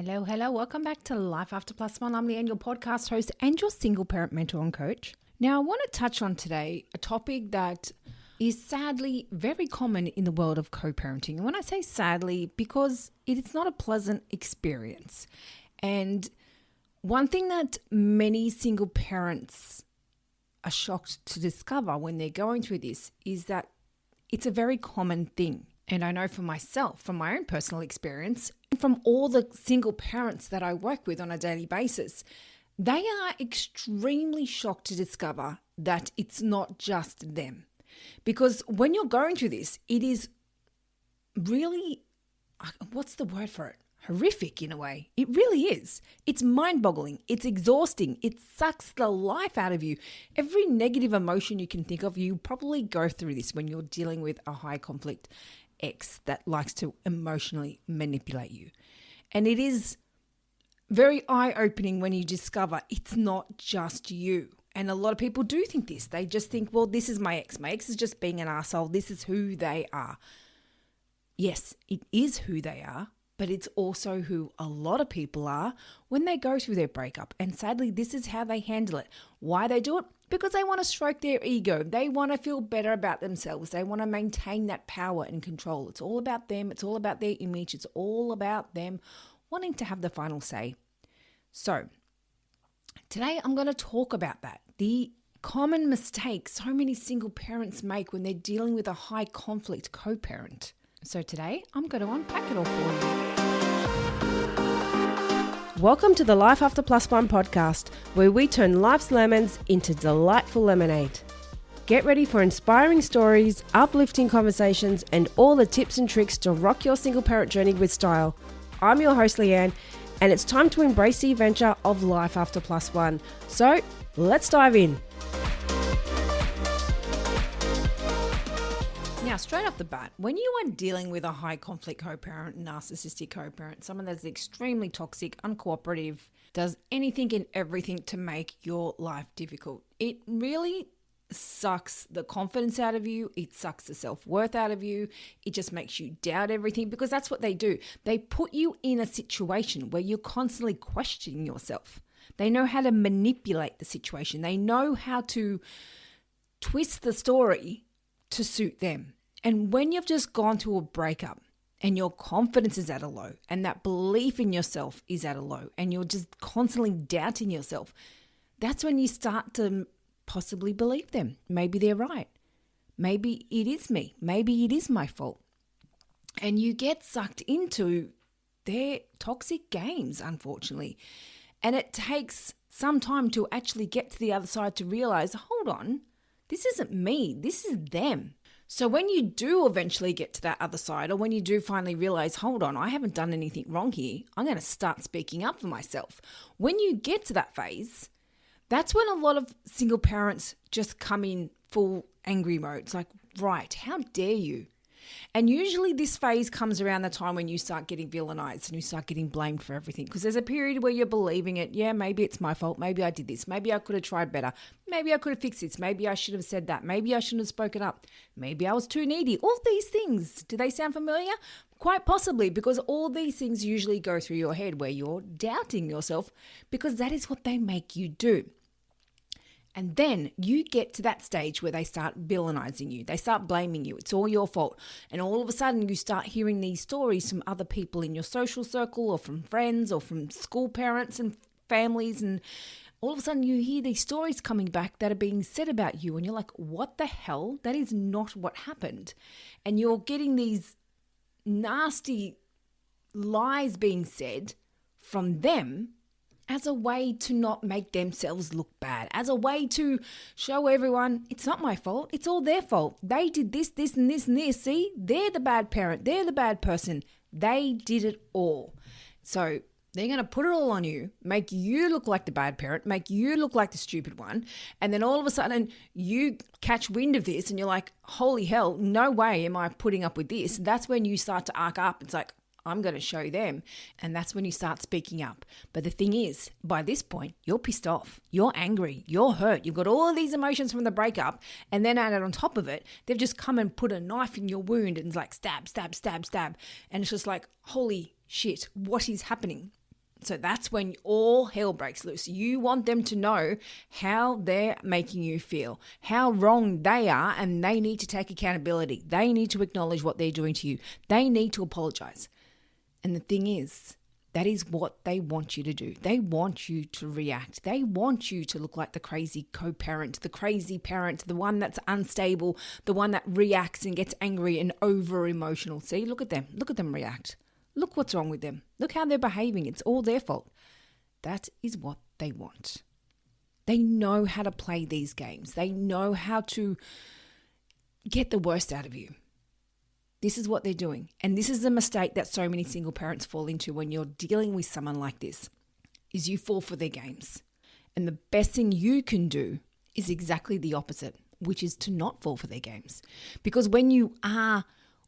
Hello. Welcome back to Life After Plus One. I'm Leanne, your podcast host and your single parent mentor and coach. Now, I want to touch on today a topic that is sadly very common in the world of co-parenting. And when I say sadly, because it's not a pleasant experience. And one thing that many single parents are shocked to discover when they're going through this is that it's a very common thing. And I know for myself, from my own personal experience, and from all the single parents that I work with on a daily basis, they are extremely shocked to discover that it's not just them. Because when you're going through this, it is really, what's the word for it? Horrific in a way. It really is. It's mind-boggling. It's exhausting. It sucks the life out of you. Every negative emotion you can think of, you probably go through this when you're dealing with a high conflict ex that likes to emotionally manipulate you. And it is very eye-opening when you discover it's not just you. And a lot of people do think this. They just think, well, this is my ex. My ex is just being an asshole. This is who they are. Yes, it is who they are, but it's also who a lot of people are when they go through their breakup. And sadly, this is how they handle it. Why they do it? Because they want to stroke their ego. They want to feel better about themselves. They want to maintain that power and control. It's all about them. It's all about their image. It's all about them wanting to have the final say. So today I'm going to talk about that. The common mistakes so many single parents make when they're dealing with a high conflict co-parent. So today I'm going to unpack it all for you. Welcome to the Life After Plus One podcast, where we turn life's lemons into delightful lemonade. Get ready for inspiring stories, uplifting conversations, and all the tips and tricks to rock your single parent journey with style. I'm your host, Leanne, and it's time to embrace the adventure of Life After Plus One. So let's dive in. Now, straight off the bat, when you are dealing with a high conflict co-parent, narcissistic co-parent, someone that's extremely toxic, uncooperative, does anything and everything to make your life difficult, it really sucks the confidence out of you. It sucks the self-worth out of you. It just makes you doubt everything, because that's what they do. They put you in a situation where you're constantly questioning yourself. They know how to manipulate the situation. They know how to twist the story to suit them. And when you've just gone through a breakup and your confidence is at a low and that belief in yourself is at a low and you're just constantly doubting yourself, that's when you start to possibly believe them. Maybe they're right. Maybe it is me. Maybe it is my fault. And you get sucked into their toxic games, unfortunately. And it takes some time to actually get to the other side to realize, hold on, this isn't me. This is them. So when you do eventually get to that other side, or when you do finally realize, hold on, I haven't done anything wrong here, I'm going to start speaking up for myself. When you get to that phase, that's when a lot of single parents just come in full angry mode. It's like, right, how dare you? And usually this phase comes around the time when you start getting villainized and you start getting blamed for everything, because there's a period where you're believing it. Yeah, maybe it's my fault. Maybe I did this. Maybe I could have tried better. Maybe I could have fixed this. Maybe I should have said that. Maybe I shouldn't have spoken up. Maybe I was too needy. All these things, do they sound familiar? Quite possibly, because all these things usually go through your head where you're doubting yourself, because that is what they make you do. And then you get to that stage where they start villainizing you. They start blaming you. It's all your fault. And all of a sudden you start hearing these stories from other people in your social circle, or from friends, or from school parents and families. And all of a sudden you hear these stories coming back that are being said about you. And you're like, what the hell? That is not what happened. And you're getting these nasty lies being said from them, as a way to not make themselves look bad, as a way to show everyone it's not my fault, it's all their fault. They did this, this, and this, and this. See, they're the bad parent, they're the bad person. They did it all. So they're going to put it all on you, make you look like the bad parent, make you look like the stupid one. And then all of a sudden you catch wind of this and you're like, holy hell, no way am I putting up with this. That's when you start to arc up. It's like, I'm going to show them. And that's when you start speaking up. But the thing is, by this point, you're pissed off, you're angry, you're hurt. You've got all of these emotions from the breakup. And then added on top of it, they've just come and put a knife in your wound and it's like stab, stab, stab, stab. And it's just like, holy shit, what is happening? So that's when all hell breaks loose. You want them to know how they're making you feel, how wrong they are, and they need to take accountability. They need to acknowledge what they're doing to you. They need to apologize. And the thing is, that is what they want you to do. They want you to react. They want you to look like the crazy co-parent, the crazy parent, the one that's unstable, the one that reacts and gets angry and over-emotional. See, look at them. Look at them react. Look what's wrong with them. Look how they're behaving. It's all their fault. That is what they want. They know how to play these games. They know how to get the worst out of you. This is what they're doing. And this is the mistake that so many single parents fall into when you're dealing with someone like this, is you fall for their games. And the best thing you can do is exactly the opposite, which is to not fall for their games. Because when you are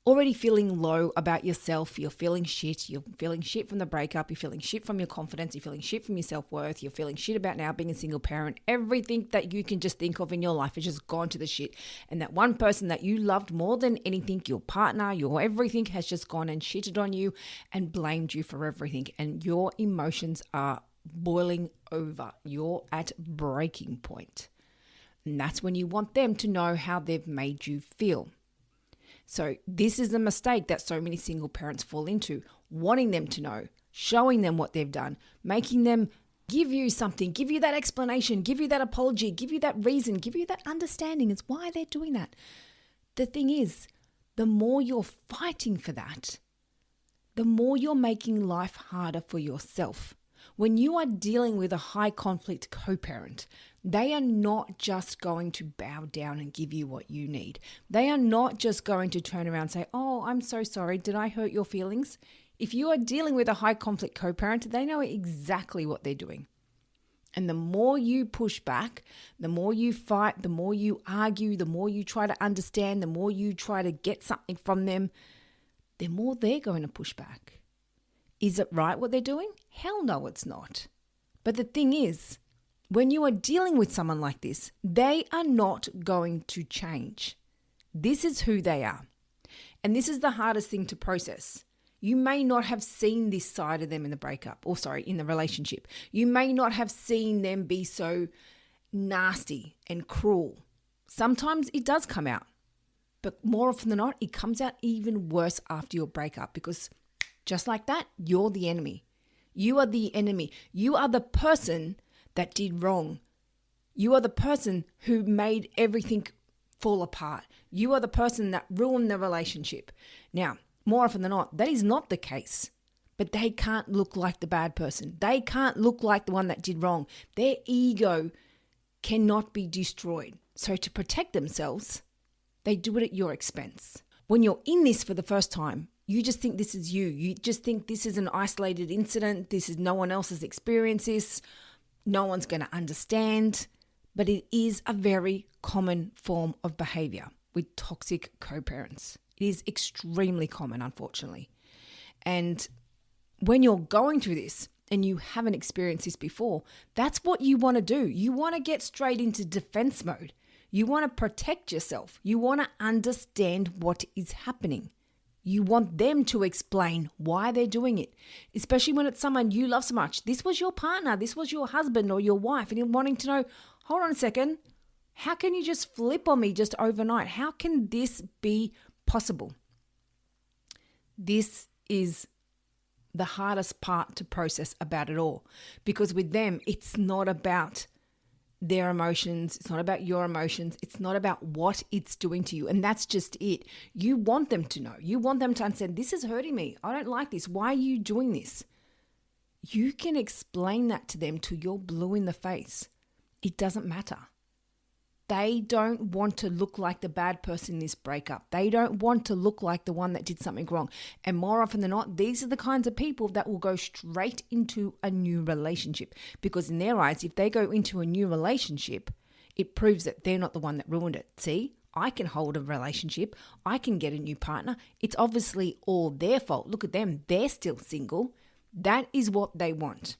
already feeling low about yourself, you're feeling shit from the breakup, you're feeling shit from your confidence, you're feeling shit from your self-worth, you're feeling shit about now being a single parent, everything that you can just think of in your life has just gone to the shit. And that one person that you loved more than anything, your partner, your everything, has just gone and shitted on you and blamed you for everything. And your emotions are boiling over. You're at breaking point. And that's when you want them to know how they've made you feel. So this is a mistake that so many single parents fall into, wanting them to know, showing them what they've done, making them give you something, give you that explanation, give you that apology, give you that reason, give you that understanding as why they're doing that. The thing is, the more you're fighting for that, the more you're making life harder for yourself. When you are dealing with a high conflict co-parent, they are not just going to bow down and give you what you need. They are not just going to turn around and say, oh, I'm so sorry. Did I hurt your feelings? If you are dealing with a high conflict co-parent, they know exactly what they're doing. And the more you push back, the more you fight, the more you argue, the more you try to understand, the more you try to get something from them, the more they're going to push back. Is it right what they're doing? Hell no, it's not. But the thing is, when you are dealing with someone like this, they are not going to change. This is who they are. And this is the hardest thing to process. You may not have seen this side of them in the relationship. You may not have seen them be so nasty and cruel. Sometimes it does come out, but more often than not, it comes out even worse after your breakup, because just like that, you're the enemy. You are the enemy. You are the person that did wrong. You are the person who made everything fall apart. You are the person that ruined the relationship. Now, more often than not, that is not the case. But they can't look like the bad person. They can't look like the one that did wrong. Their ego cannot be destroyed. So to protect themselves, they do it at your expense. When you're in this for the first time, you just think this is you. You just think this is an isolated incident. This is no one else's experience. No one's going to understand. But it is a very common form of behavior with toxic co-parents. It is extremely common, unfortunately. And when you're going through this and you haven't experienced this before, that's what you want to do. You want to get straight into defense mode. You want to protect yourself. You want to understand what is happening. You want them to explain why they're doing it, especially when it's someone you love so much. This was your partner, this was your husband or your wife, and you're wanting to know, hold on a second, how can you just flip on me just overnight? How can this be possible? This is the hardest part to process about it all, because with them, it's not about their emotions. It's not about your emotions. It's not about what it's doing to you. And that's just it. You want them to know. You want them to understand, this is hurting me. I don't like this. Why are you doing this? You can explain that to them till you're blue in the face. It doesn't matter. They don't want to look like the bad person in this breakup. They don't want to look like the one that did something wrong. And more often than not, these are the kinds of people that will go straight into a new relationship. Because in their eyes, if they go into a new relationship, it proves that they're not the one that ruined it. See, I can hold a relationship. I can get a new partner. It's obviously all their fault. Look at them. They're still single. That is what they want.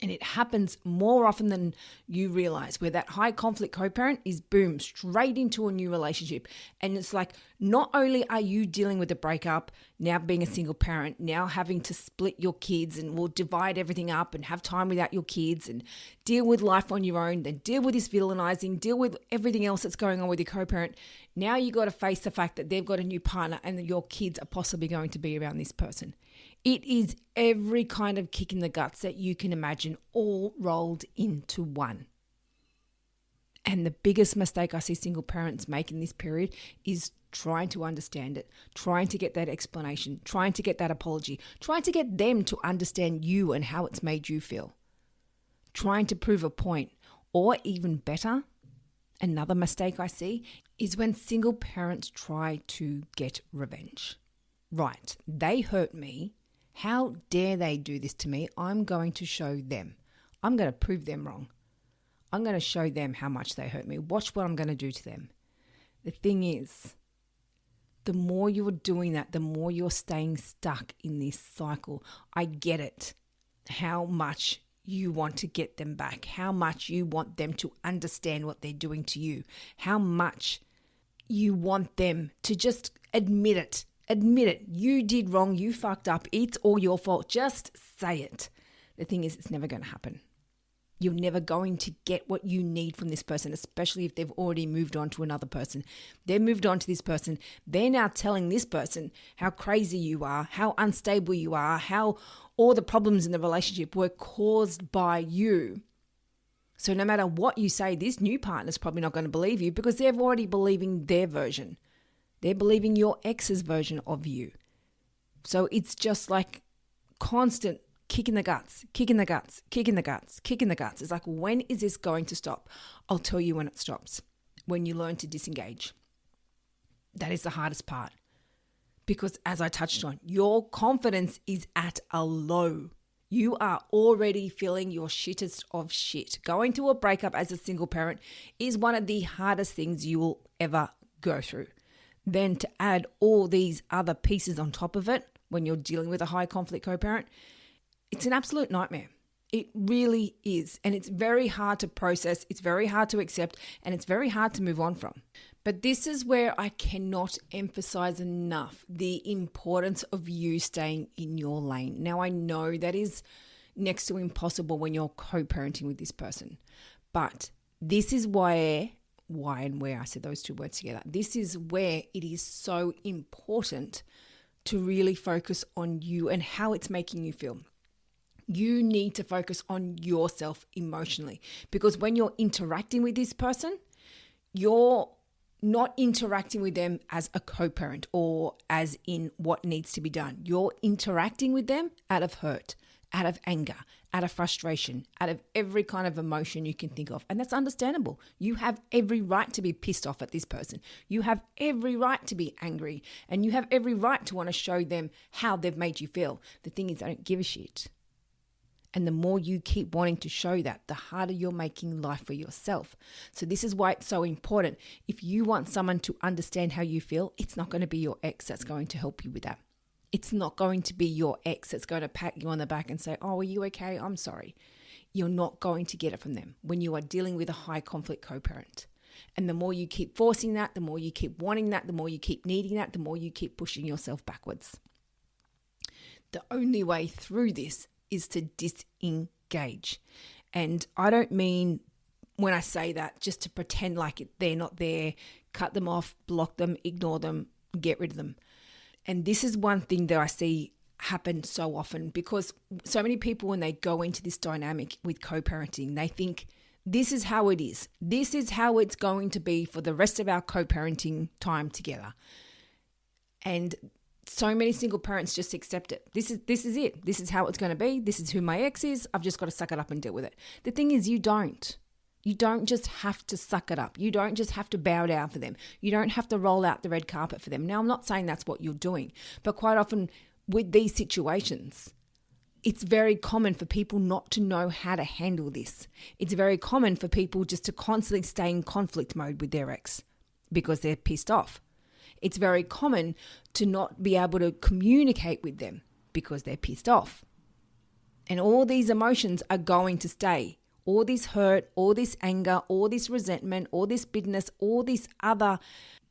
And it happens more often than you realize, where that high conflict co-parent is boom, straight into a new relationship. And it's like, not only are you dealing with a breakup, now being a single parent, now having to split your kids and will divide everything up and have time without your kids and deal with life on your own, then deal with this villainizing, deal with everything else that's going on with your co-parent. Now you got to face the fact that they've got a new partner and that your kids are possibly going to be around this person. It is every kind of kick in the guts that you can imagine, all rolled into one. And the biggest mistake I see single parents make in this period is trying to understand it, trying to get that explanation, trying to get that apology, trying to get them to understand you and how it's made you feel, trying to prove a point. Or even better, another mistake I see is when single parents try to get revenge. Right, they hurt me. How dare they do this to me? I'm going to show them. I'm going to prove them wrong. I'm going to show them how much they hurt me. Watch what I'm going to do to them. The thing is, the more you're doing that, the more you're staying stuck in this cycle. I get it. How much you want to get them back. How much you want them to understand what they're doing to you. How much you want them to just admit it. Admit it. You did wrong. You fucked up. It's all your fault. Just say it. The thing is, it's never going to happen. You're never going to get what you need from this person, especially if they've already moved on to another person. They've moved on to this person. They're now telling this person how crazy you are, how unstable you are, how all the problems in the relationship were caused by you. So no matter what you say, this new partner's probably not going to believe you because they're already believing their version. They're believing your ex's version of you. So it's just like constant kick in the guts, kick in the guts, kick in the guts, kick in the guts. It's like, when is this going to stop? I'll tell you when it stops. When you learn to disengage. That is the hardest part. Because as I touched on, your confidence is at a low. You are already feeling your shittest of shit. Going through a breakup as a single parent is one of the hardest things you will ever go through. Then to add all these other pieces on top of it, when you're dealing with a high conflict co-parent, it's an absolute nightmare. It really is. And it's very hard to process. It's very hard to accept. And it's very hard to move on from. But this is where I cannot emphasize enough the importance of you staying in your lane. Now, I know that is next to impossible when you're co-parenting with this person. But this is why and where, I said those two words together. This is where it is so important to really focus on you and how it's making you feel. You need to focus on yourself emotionally, because when you're interacting with this person, you're not interacting with them as a co-parent or as in what needs to be done. You're interacting with them out of hurt, out of anger, out of frustration, out of every kind of emotion you can think of. And that's understandable. You have every right to be pissed off at this person. You have every right to be angry, and you have every right to want to show them how they've made you feel. The thing is, I don't give a shit. And the more you keep wanting to show that, the harder you're making life for yourself. So this is why it's so important. If you want someone to understand how you feel, it's not going to be your ex that's going to help you with that. It's not going to be your ex that's going to pat you on the back and say, oh, are you okay? I'm sorry. You're not going to get it from them when you are dealing with a high conflict co-parent. And the more you keep forcing that, the more you keep wanting that, the more you keep needing that, the more you keep pushing yourself backwards. The only way through this is to disengage. And I don't mean, when I say that, just to pretend like they're not there, cut them off, block them, ignore them, get rid of them. And this is one thing that I see happen so often, because so many people, when they go into this dynamic with co-parenting, they think this is how it is. This is how it's going to be for the rest of our co-parenting time together. And so many single parents just accept it. This is it. This is how it's going to be. This is who my ex is. I've just got to suck it up and deal with it. The thing is, you don't. You don't just have to suck it up. You don't just have to bow down for them. You don't have to roll out the red carpet for them. Now, I'm not saying that's what you're doing, but quite often with these situations, it's very common for people not to know how to handle this. It's very common for people just to constantly stay in conflict mode with their ex because they're pissed off. It's very common to not be able to communicate with them because they're pissed off. And all these emotions are going to stay. All this hurt, all this anger, all this resentment, all this bitterness, all these other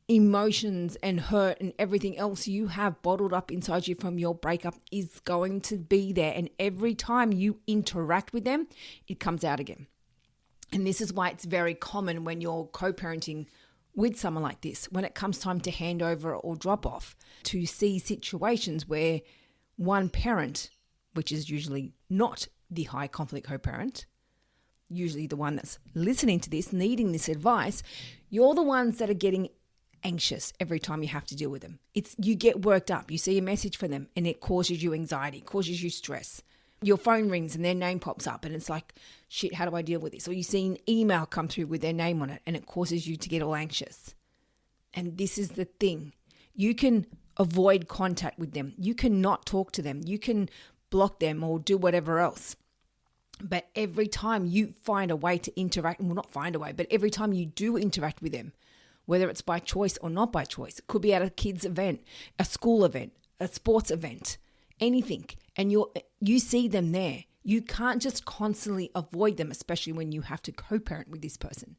emotions and hurt and everything else you have bottled up inside you from your breakup is going to be there. And every time you interact with them, it comes out again. And this is why it's very common when you're co-parenting with someone like this, when it comes time to hand over or drop off, to see situations where one parent, which is usually not the high conflict co-parent, usually the one that's listening to this, needing this advice, you're the ones that are getting anxious every time you have to deal with them. You get worked up. You see a message from them and it causes you anxiety, causes you stress. Your phone rings and their name pops up and it's like, shit, how do I deal with this? Or you see an email come through with their name on it and it causes you to get all anxious. And this is the thing. You can avoid contact with them. You can not talk to them. You can block them or do whatever else. But every time you find a way to interact, well, not find a way, but every time you do interact with them, whether it's by choice or not by choice, it could be at a kid's event, a school event, a sports event, anything, and you see them there. You can't just constantly avoid them, especially when you have to co-parent with this person.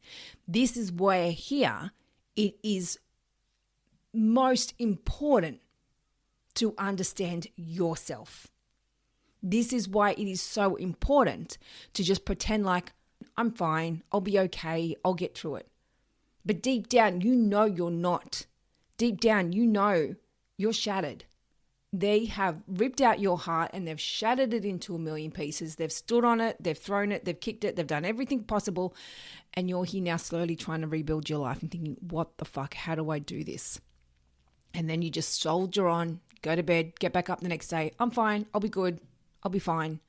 This is where here it is most important to understand yourself. This is why it is so important to just pretend like, I'm fine, I'll be okay, I'll get through it. But deep down, you know you're not. Deep down, you know you're shattered. They have ripped out your heart and they've shattered it into a million pieces. They've stood on it, they've thrown it, they've kicked it, they've done everything possible. And you're here now slowly trying to rebuild your life and thinking, what the fuck, how do I do this? And then you just soldier on, go to bed, get back up the next day. I'm fine, I'll be good, I'll be fine.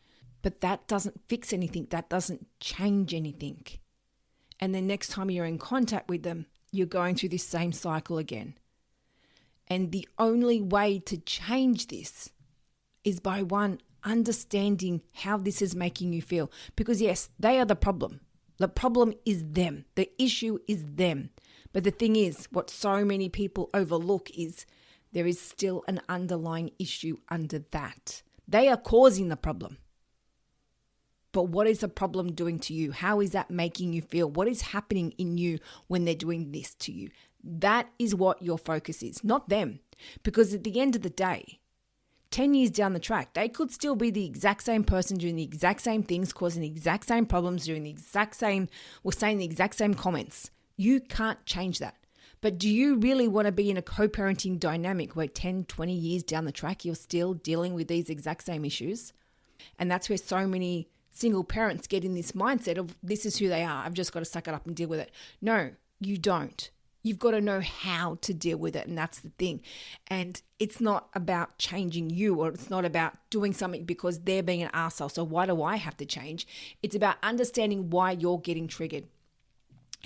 But that doesn't fix anything. That doesn't change anything. And then next time you're in contact with them, you're going through this same cycle again. And the only way to change this is by one, understanding how this is making you feel. Because yes, they are the problem. The problem is them. The issue is them. But the thing is, what so many people overlook is there is still an underlying issue under that. They are causing the problem. But what is the problem doing to you? How is that making you feel? What is happening in you when they're doing this to you? That is what your focus is, not them. Because at the end of the day, 10 years down the track, they could still be the exact same person doing the exact same things, causing the exact same problems, doing the exact same, or saying the exact same comments. You can't change that. But do you really want to be in a co-parenting dynamic where 10, 20 years down the track, you're still dealing with these exact same issues? And that's where so many single parents get in this mindset of this is who they are. I've just got to suck it up and deal with it. No, you don't. You've got to know how to deal with it. And that's the thing. And it's not about changing you, or it's not about doing something because they're being an arsehole. So why do I have to change? It's about understanding why you're getting triggered.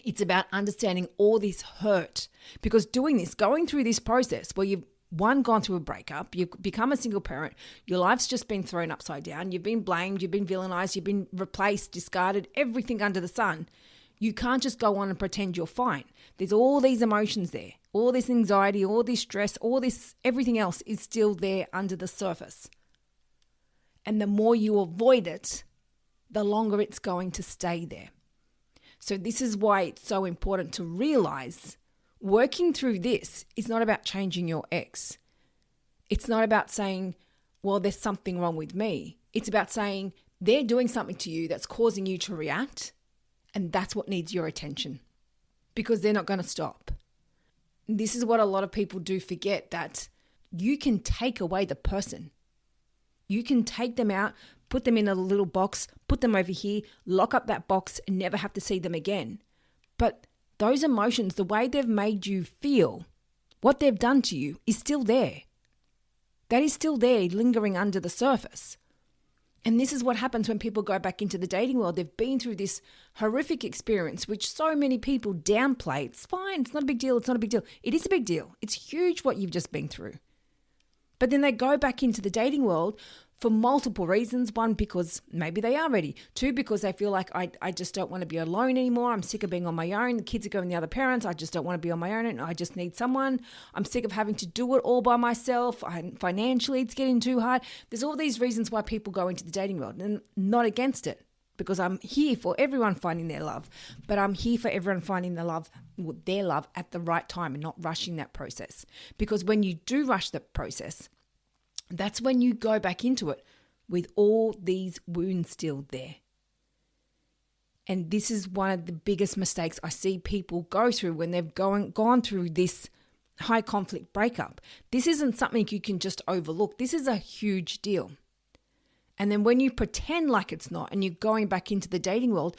It's about understanding all this hurt, because doing this, going through this process where you've gone through a breakup, you've become a single parent, your life's just been thrown upside down, you've been blamed, you've been villainized, you've been replaced, discarded, everything under the sun. You can't just go on and pretend you're fine. There's all these emotions there, all this anxiety, all this stress, all this, everything else is still there under the surface. And the more you avoid it, the longer it's going to stay there. So this is why it's so important to realize working through this is not about changing your ex. It's not about saying, well, there's something wrong with me. It's about saying they're doing something to you that's causing you to react, and that's what needs your attention, because they're not going to stop. This is what a lot of people do forget, that you can take away the person. You can take them out, put them in a little box, put them over here, lock up that box and never have to see them again. But those emotions, the way they've made you feel, what they've done to you is still there. That is still there, lingering under the surface. And this is what happens when people go back into the dating world. They've been through this horrific experience, which so many people downplay. It's fine. It's not a big deal. It's not a big deal. It is a big deal. It's huge what you've just been through. But then they go back into the dating world for multiple reasons. One, because maybe they are ready. Two, because they feel like I just don't want to be alone anymore. I'm sick of being on my own. The kids are going to the other parents. I just don't want to be on my own and I just need someone. I'm sick of having to do it all by myself. Financially, it's getting too hard. There's all these reasons why people go into the dating world, and I'm not against it because I'm here for everyone finding their love. But I'm here for everyone finding their love at the right time and not rushing that process. Because when you do rush the process, that's when you go back into it with all these wounds still there. And this is one of the biggest mistakes I see people go through when they've gone through this high conflict breakup. This isn't something you can just overlook. This is a huge deal. And then when you pretend like it's not and you're going back into the dating world,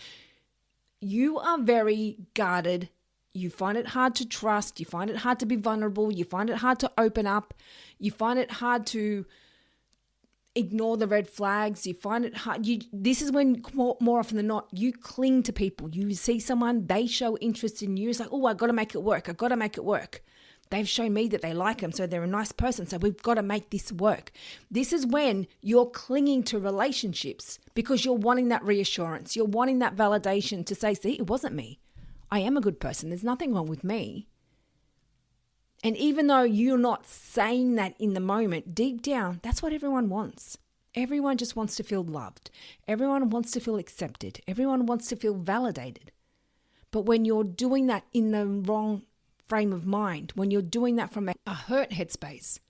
you are very guarded. You find it hard to trust. You find it hard to be vulnerable. You find it hard to open up. You find it hard to ignore the red flags. You find it hard. This is when more often than not, you cling to people. You see someone, they show interest in you. It's like, oh, I got to make it work. I got to make it work. They've shown me that they like them, so they're a nice person. So we've got to make this work. This is when you're clinging to relationships because you're wanting that reassurance. You're wanting that validation to say, see, it wasn't me. I am a good person. There's nothing wrong with me. And even though you're not saying that in the moment, deep down, that's what everyone wants. Everyone just wants to feel loved. Everyone wants to feel accepted. Everyone wants to feel validated. But when you're doing that in the wrong frame of mind, when you're doing that from a hurt headspace,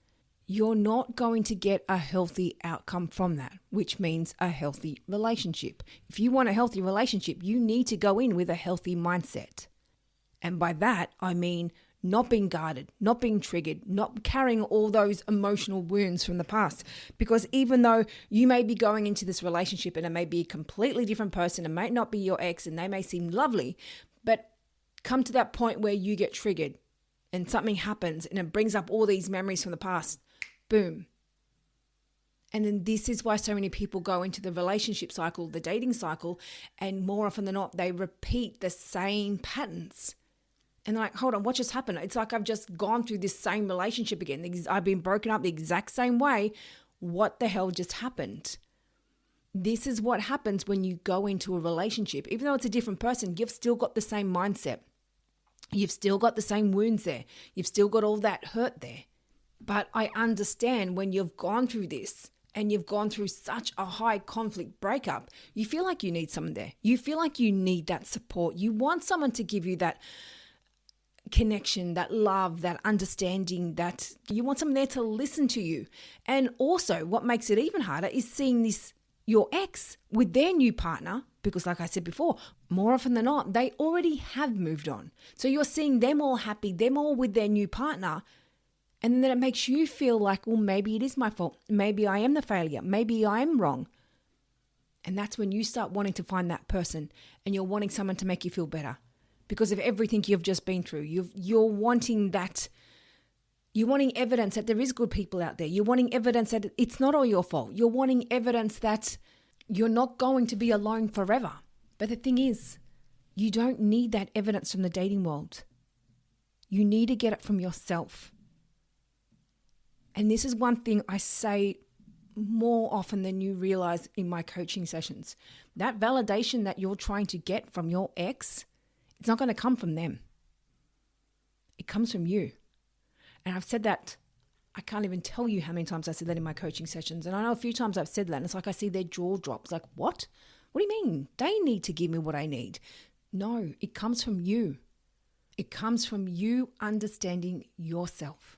you're not going to get a healthy outcome from that, which means a healthy relationship. If you want a healthy relationship, you need to go in with a healthy mindset. And by that, I mean not being guarded, not being triggered, not carrying all those emotional wounds from the past. Because even though you may be going into this relationship and it may be a completely different person, it might not be your ex and they may seem lovely, but come to that point where you get triggered and something happens and it brings up all these memories from the past. Boom. And then this is why so many people go into the relationship cycle, the dating cycle, and more often than not, they repeat the same patterns. And they're like, hold on, what just happened? It's like I've just gone through this same relationship again. I've been broken up the exact same way. What the hell just happened? This is what happens when you go into a relationship. Even though it's a different person, you've still got the same mindset. You've still got the same wounds there. You've still got all that hurt there. But I understand when you've gone through this and you've gone through such a high conflict breakup, you feel like you need someone there. You feel like you need that support. You want someone to give you that connection, that love, that understanding, that you want someone there to listen to you. And also what makes it even harder is seeing your ex with their new partner, because like I said before, more often than not, they already have moved on. So you're seeing them all happy, them all with their new partner. And then it makes you feel like, well, maybe it is my fault. Maybe I am the failure. Maybe I am wrong. And that's when you start wanting to find that person and you're wanting someone to make you feel better because of everything you've just been through. You're wanting that. You're wanting evidence that there is good people out there. You're wanting evidence that it's not all your fault. You're wanting evidence that you're not going to be alone forever. But the thing is, you don't need that evidence from the dating world. You need to get it from yourself. And this is one thing I say more often than you realize in my coaching sessions. That validation that you're trying to get from your ex, it's not going to come from them. It comes from you. And I've said that, I can't even tell you how many times I said that in my coaching sessions. And I know a few times I've said that and it's like I see their jaw drop. It's like, what? What do you mean? They need to give me what I need. No, it comes from you. It comes from you understanding yourself.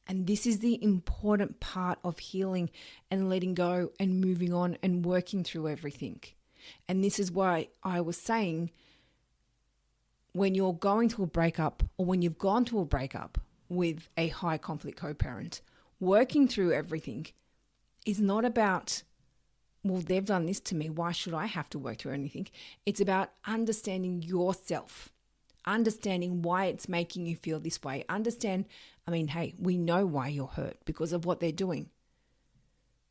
And this is the important part of healing and letting go and moving on and working through everything. And this is why I was saying, when you're going to a breakup or when you've gone to a breakup with a high conflict co-parent, working through everything is not about, well, they've done this to me, why should I have to work through anything? It's about understanding yourself, understanding why it's making you feel this way. Hey, we know why you're hurt because of what they're doing.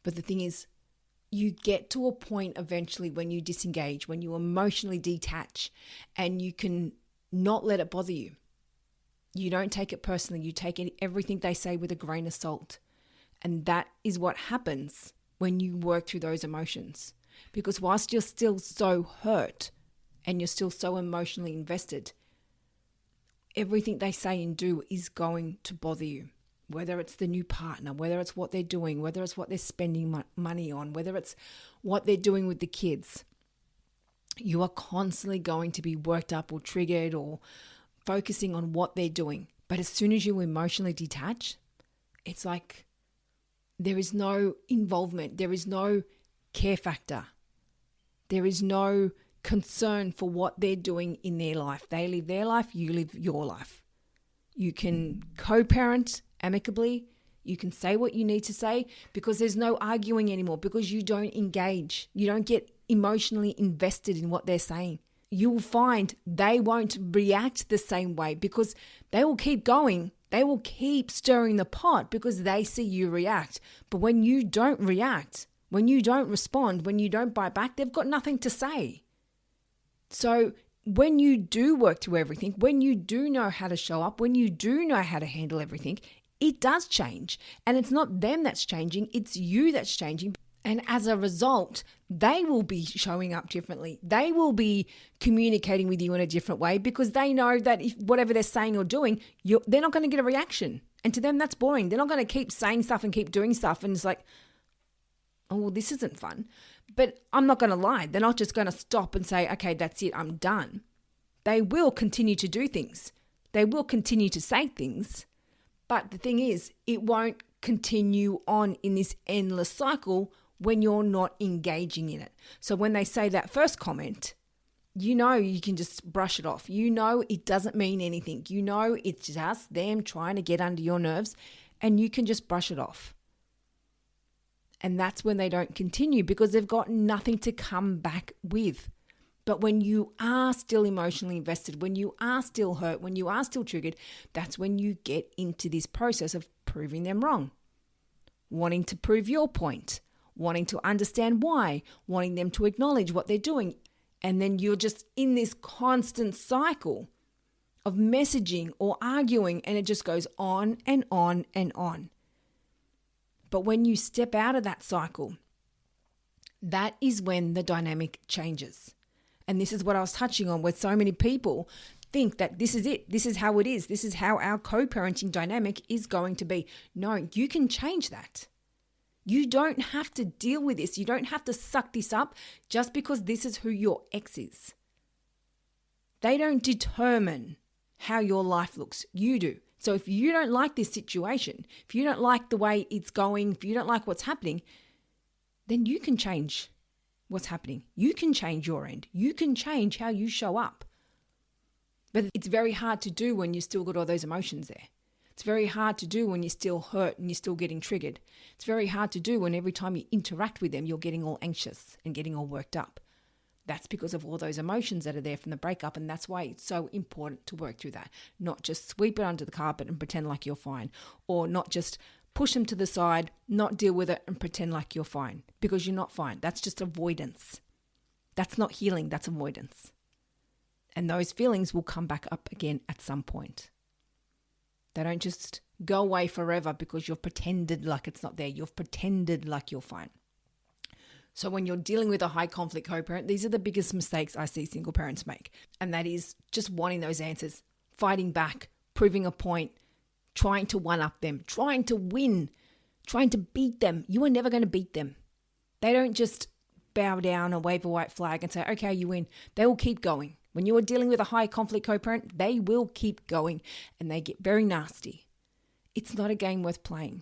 But the thing is, you get to a point eventually when you disengage, when you emotionally detach and you can not let it bother you. You don't take it personally. You take everything they say with a grain of salt. And that is what happens when you work through those emotions. Because whilst you're still so hurt and you're still so emotionally invested, everything they say and do is going to bother you. Whether it's the new partner, whether it's what they're doing, whether it's what they're spending money on, whether it's what they're doing with the kids. You are constantly going to be worked up or triggered or focusing on what they're doing. But as soon as you emotionally detach, it's like there is no involvement. There is no care factor. There is no concern for what they're doing in their life. They live their life, you live your life. You can co-parent amicably. You can say what you need to say because there's no arguing anymore, because you don't engage. You don't get emotionally invested in what they're saying. You will find they won't react the same way because they will keep going. They will keep stirring the pot because they see you react. But when you don't react, when you don't respond, when you don't bite back, they've got nothing to say. So when you do work through everything, when you do know how to show up, when you do know how to handle everything, it does change. And it's not them that's changing, it's you that's changing. And as a result, they will be showing up differently. They will be communicating with you in a different way because they know that if whatever they're saying or doing, they're not going to get a reaction. And to them, that's boring. They're not going to keep saying stuff and keep doing stuff. And it's like, oh, well, this isn't fun. But I'm not going to lie. They're not just going to stop and say, okay, that's it, I'm done. They will continue to do things. They will continue to say things. But the thing is, it won't continue on in this endless cycle when you're not engaging in it. So when they say that first comment, you know you can just brush it off. You know it doesn't mean anything. You know it's just them trying to get under your nerves, and you can just brush it off. And that's when they don't continue because they've got nothing to come back with. But when you are still emotionally invested, when you are still hurt, when you are still triggered, that's when you get into this process of proving them wrong, wanting to prove your point, wanting to understand why, wanting them to acknowledge what they're doing. And then you're just in this constant cycle of messaging or arguing, and it just goes on and on and on. But when you step out of that cycle, that is when the dynamic changes. And this is what I was touching on, where so many people think that this is it. This is how it is. This is how our co-parenting dynamic is going to be. No, you can change that. You don't have to deal with this. You don't have to suck this up just because this is who your ex is. They don't determine how your life looks. You do. So if you don't like this situation, if you don't like the way it's going, if you don't like what's happening, then you can change what's happening. You can change your end. You can change how you show up. But it's very hard to do when you still got all those emotions there. It's very hard to do when you're still hurt and you're still getting triggered. It's very hard to do when every time you interact with them, you're getting all anxious and getting all worked up. That's because of all those emotions that are there from the breakup, and that's why it's so important to work through that. Not just sweep it under the carpet and pretend like you're fine, or not just push them to the side, not deal with it and pretend like you're fine, because you're not fine. That's just avoidance. That's not healing, that's avoidance. And those feelings will come back up again at some point. They don't just go away forever because you've pretended like it's not there. You've pretended like you're fine. So when you're dealing with a high conflict co-parent, these are the biggest mistakes I see single parents make. And that is just wanting those answers, fighting back, proving a point, trying to one-up them, trying to win, trying to beat them. You are never going to beat them. They don't just bow down or wave a white flag and say, okay, you win. They will keep going. When you are dealing with a high conflict co-parent, they will keep going and they get very nasty. It's not a game worth playing,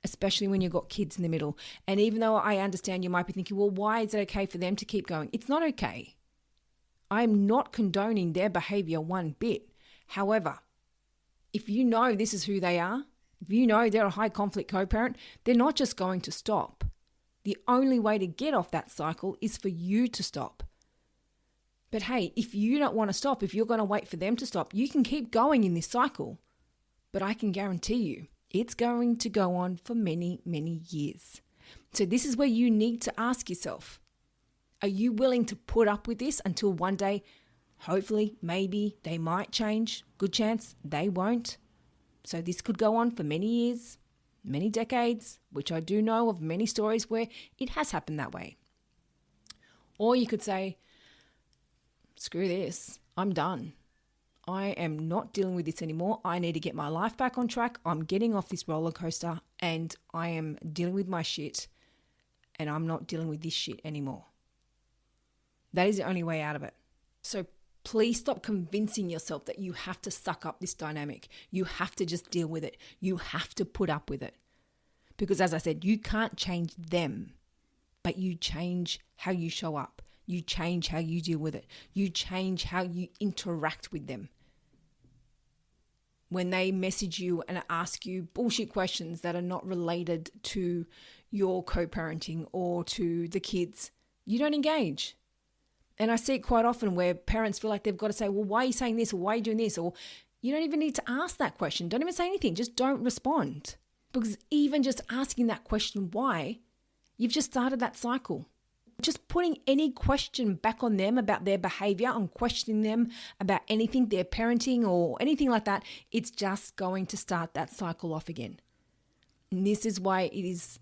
especially when you've got kids in the middle. And even though I understand you might be thinking, well, why is it okay for them to keep going? It's not okay. I'm not condoning their behavior one bit. However, if you know this is who they are, if you know they're a high conflict co-parent, they're not just going to stop. The only way to get off that cycle is for you to stop. But hey, if you don't want to stop, if you're going to wait for them to stop, you can keep going in this cycle. But I can guarantee you, it's going to go on for many, many years. So this is where you need to ask yourself, are you willing to put up with this until one day, Hopefully, maybe they might change. Good chance they won't. So this could go on for many years, many decades, which I do know of many stories where it has happened that way. Or you could say, screw this, I'm done. I am not dealing with this anymore. I need to get my life back on track. I'm getting off this roller coaster and I am dealing with my shit and I'm not dealing with this shit anymore. That is the only way out of it. So please stop convincing yourself that you have to suck up this dynamic. You have to just deal with it. You have to put up with it. Because as I said, you can't change them, but you change how you show up. You change how you deal with it. You change how you interact with them. When they message you and ask you bullshit questions that are not related to your co-parenting or to the kids, you don't engage. And I see it quite often where parents feel like they've got to say, well, why are you saying this? Or why are you doing this? Or you don't even need to ask that question. Don't even say anything. Just don't respond. Because even just asking that question, why, you've just started that cycle. Just putting any question back on them about their behavior and questioning them about anything, their parenting or anything like that, it's just going to start that cycle off again. And this is why it is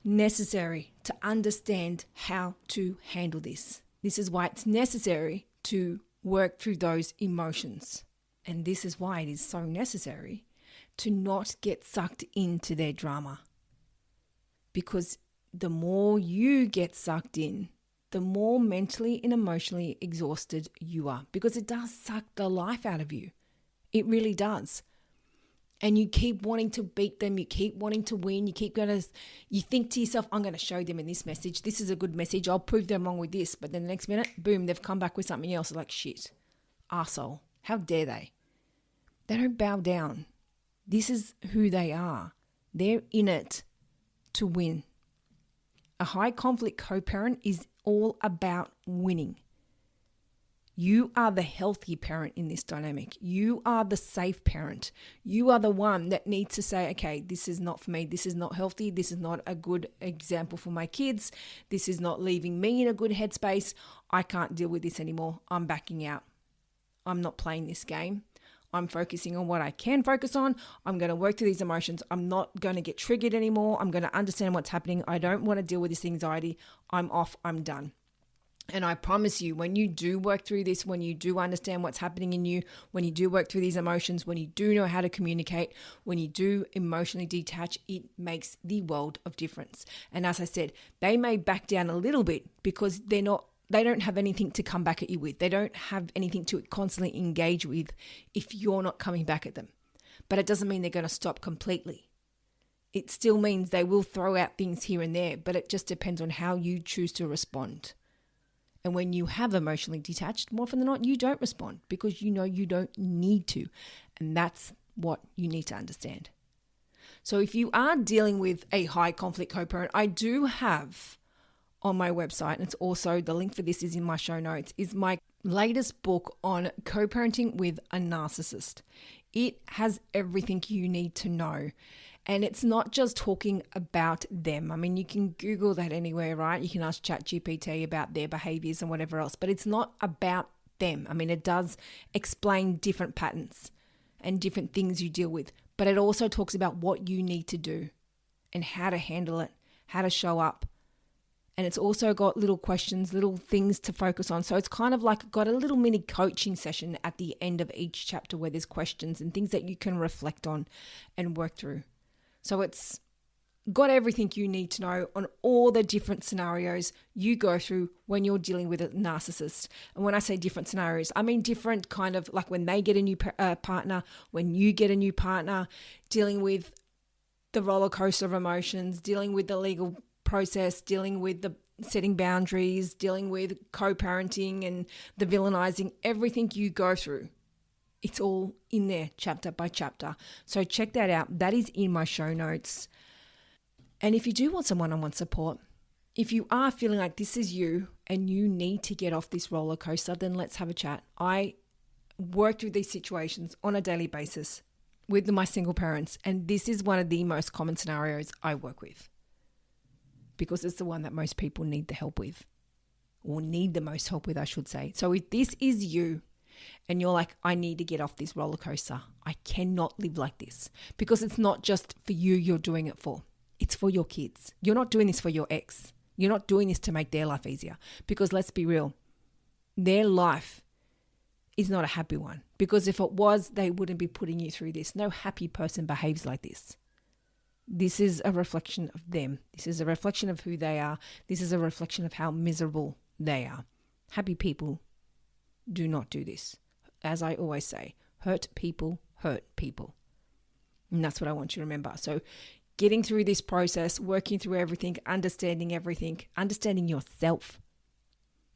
necessary to understand how to handle this. This is why it's necessary to work through those emotions. And this is why it is so necessary to not get sucked into their drama. Because the more you get sucked in, the more mentally and emotionally exhausted you are. Because it does suck the life out of you. It really does. And you keep wanting to beat them. You keep wanting to win. You think to yourself, I'm going to show them in this message. This is a good message. I'll prove them wrong with this. But then the next minute, boom, they've come back with something else. Like, shit, arsehole. How dare they? They don't bow down. This is who they are. They're in it to win. A high conflict co-parent is all about winning. You are the healthy parent in this dynamic. You are the safe parent. You are the one that needs to say, okay, this is not for me. This is not healthy. This is not a good example for my kids. This is not leaving me in a good headspace. I can't deal with this anymore. I'm backing out. I'm not playing this game. I'm focusing on what I can focus on. I'm going to work through these emotions. I'm not going to get triggered anymore. I'm going to understand what's happening. I don't want to deal with this anxiety. I'm off. I'm done. And I promise you, when you do work through this, when you do understand what's happening in you, when you do work through these emotions, when you do know how to communicate, when you do emotionally detach, it makes the world of difference. And as I said, they may back down a little bit because they don't have anything to come back at you with. They don't have anything to constantly engage with if you're not coming back at them. But it doesn't mean they're going to stop completely. It still means they will throw out things here and there, but it just depends on how you choose to respond. And when you have emotionally detached, more often than not, you don't respond because you know you don't need to. And that's what you need to understand. So if you are dealing with a high conflict co-parent, I do have on my website, and it's also, the link for this is in my show notes, is my latest book on co-parenting with a narcissist. It has everything you need to know. And it's not just talking about them. I mean, you can Google that anywhere, right? You can ask ChatGPT about their behaviors and whatever else, but it's not about them. I mean, it does explain different patterns and different things you deal with, but it also talks about what you need to do and how to handle it, how to show up. And it's also got little questions, little things to focus on. So it's kind of like got a little mini coaching session at the end of each chapter where there's questions and things that you can reflect on and work through. So it's got everything you need to know on all the different scenarios you go through when you're dealing with a narcissist. And when I say different scenarios, I mean different kind of like when they get a new partner, when you get a new partner, dealing with the roller coaster of emotions, dealing with the legal process, dealing with the setting boundaries, dealing with co-parenting and the villainizing, everything you go through. It's all in there chapter by chapter. So check that out. That is in my show notes. And if you do want some one-on-one support, if you are feeling like this is you and you need to get off this roller coaster, then let's have a chat. I work through these situations on a daily basis with my single parents. And this is one of the most common scenarios I work with because it's the one that most people need the help with. or need the most help with, I should say. So if this is you and you're like, I need to get off this roller coaster, I cannot live like this, because it's not just for you you're doing it for. It's for your kids. You're not doing this for your ex. You're not doing this to make their life easier, because let's be real, their life is not a happy one, because if it was, they wouldn't be putting you through this. No happy person behaves like this. This is a reflection of them. This is a reflection of who they are. This is a reflection of how miserable they are. Happy people do not do this. As I always say, hurt people hurt people. And that's what I want you to remember. So getting through this process, working through everything, understanding yourself.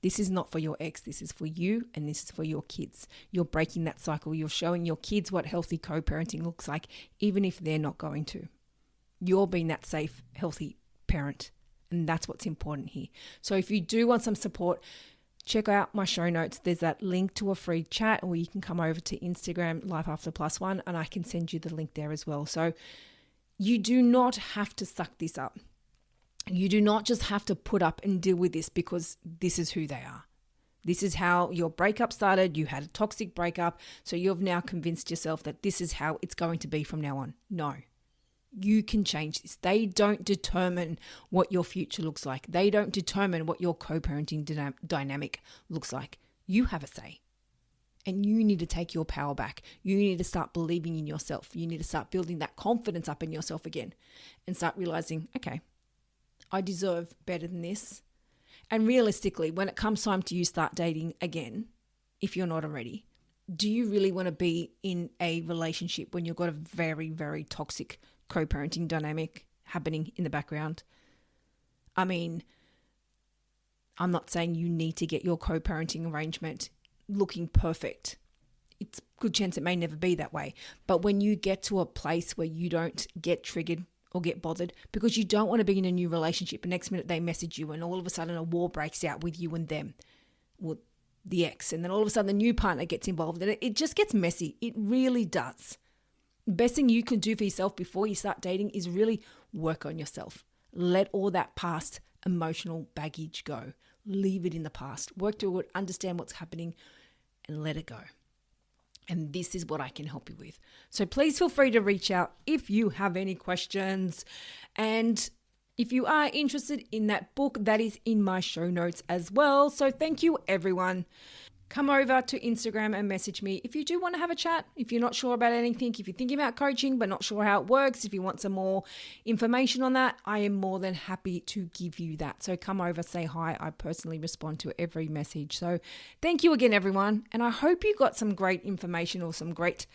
This is not for your ex. This is for you, and this is for your kids. You're breaking that cycle. You're showing your kids what healthy co-parenting looks like, even if they're not going to. You're being that safe, healthy parent. And that's what's important here. So if you do want some support, check out my show notes. There's that link to a free chat, or you can come over to Instagram, Life After Plus One, and I can send you the link there as well. So you do not have to suck this up. You do not just have to put up and deal with this because this is who they are. This is how your breakup started. You had a toxic breakup. So you've now convinced yourself that this is how it's going to be from now on. No. You can change this. They don't determine what your future looks like. They don't determine what your co-parenting dynamic looks like. You have a say. And you need to take your power back. You need to start believing in yourself. You need to start building that confidence up in yourself again and start realizing, okay, I deserve better than this. And realistically, when it comes time to you start dating again, if you're not already, do you really want to be in a relationship when you've got a very, very toxic co-parenting dynamic happening in the background? I mean, I'm not saying you need to get your co-parenting arrangement looking perfect. It's a good chance it may never be that way. But when you get to a place where you don't get triggered or get bothered because you don't want to be in a new relationship, the next minute they message you and all of a sudden a war breaks out with you and them, or the ex, and then all of a sudden the new partner gets involved, and it just gets messy. It really does. The best thing you can do for yourself before you start dating is really work on yourself. Let all that past emotional baggage go. Leave it in the past. Work through it, understand what's happening, and let it go. And this is what I can help you with. So please feel free to reach out if you have any questions. And if you are interested in that book, that is in my show notes as well. So thank you, everyone. Come over to Instagram and message me if you do want to have a chat, if you're not sure about anything, if you're thinking about coaching but not sure how it works, if you want some more information on that, I am more than happy to give you that. So come over, say hi. I personally respond to every message. So thank you again, everyone. And I hope you got some great information or some great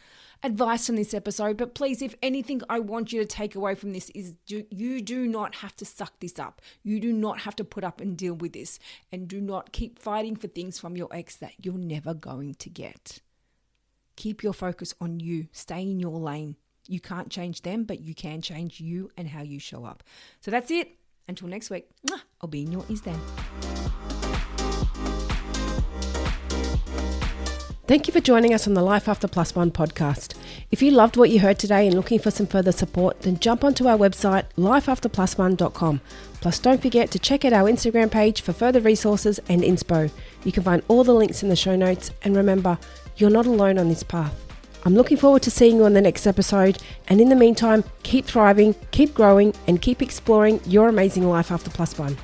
advice from this episode. But please, if anything I want you to take away from this is you do not have to suck this up. You do not have to put up and deal with this, and do not keep fighting for things from your ex that you're never going to get. Keep your focus on you. Stay in your lane. You can't change them, but you can change you and how you show up. So that's it. Until next week, I'll be in your ears then. Thank you for joining us on the Life After Plus One podcast. If you loved what you heard today and looking for some further support, then jump onto our website, lifeafterplusone.com. Plus, don't forget to check out our Instagram page for further resources and inspo. You can find all the links in the show notes. And remember, you're not alone on this path. I'm looking forward to seeing you on the next episode. And in the meantime, keep thriving, keep growing, and keep exploring your amazing life after plus one.